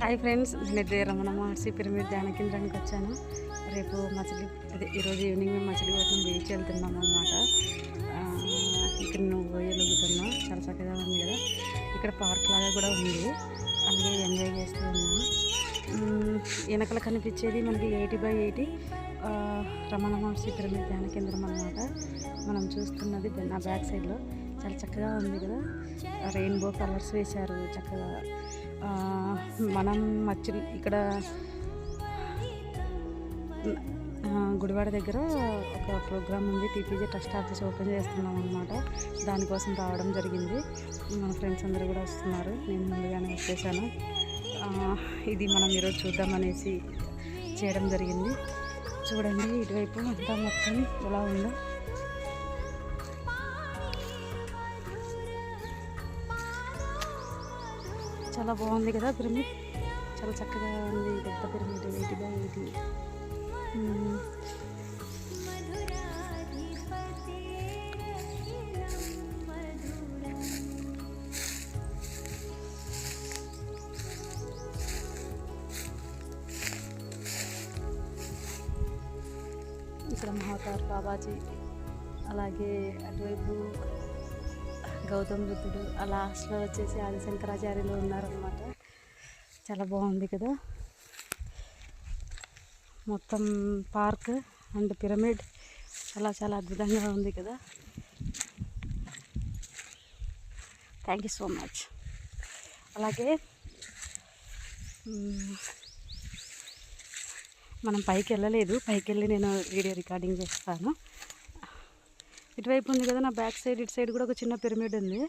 Hi friends, నేనైతే Ramana Maharshi pyramid ధ్యాన కేంద్రానికి వచ్చాను. రేపు ఈరోజు ఈవినింగ్ మేము మచిలీపట్నం బీచ్ వెళ్తున్నాం అన్నమాట. ఇక్కడ నువ్వు వెలుగుతున్నావు, చాలా చక్కగా ఉంది కదా. ఇక్కడ పార్క్ లాగా కూడా ఉంది, అలాగే ఎంజాయ్ చేస్తూ ఉన్నాం. వెనకాల కనిపించేది మనకి 80/80 రమణ మహర్షి పిరమిడ్ ధ్యాన కేంద్రం అన్నమాట. మనం చూస్తున్నది నా బ్యాక్ సైడ్లో చాలా చక్కగా ఉంది కదా. రెయిన్బో కలర్స్ వేశారు చక్కగా. మనం ఇక్కడ గుడివాడ దగ్గర ఒక ప్రోగ్రామ్ ఉంది, టీపీజీ ట్రస్ట్ ఆఫీస్ ఓపెన్ చేస్తున్నాం అన్నమాట. దానికోసం రావడం జరిగింది. మన ఫ్రెండ్స్ అందరూ కూడా వస్తున్నారు, నేను ముందుగానే వచ్చేసాను. ఇది మనం ఈరోజు చూద్దామనేసి చేయడం జరిగింది. చూడండి ఇటువైపు అంతా మొత్తం ఎలా ఉందో. చాలా బాగుంది కదా పిరమిడ్, చాలా చక్కగా ఉంది. పెద్ద పిరమిడ్ 80/80. ఇక్కడ మహాతార్ బాబాజీ, అలాగే అటువైపు గౌతమ్ బుద్ధుడు, ఆ లాస్ట్లో వచ్చేసి ఆదిశంకరాచార్యులు ఉన్నారనమాట. చాలా బాగుంది కదా. మొత్తం పార్క్ అండ్ పిరమిడ్ చాలా చాలా అద్భుతంగా ఉంది కదా. Thank you so much. అలాగే మనం పైకి వెళ్ళలేదు, పైకి వెళ్ళి నేను వీడియో రికార్డింగ్ చేస్తాను. ఇటువైపు ఉంది కదా నా బ్యాక్ సైడ్, ఇటు సైడ్ కూడా ఒక చిన్న పిరమిడ్ ఉంది.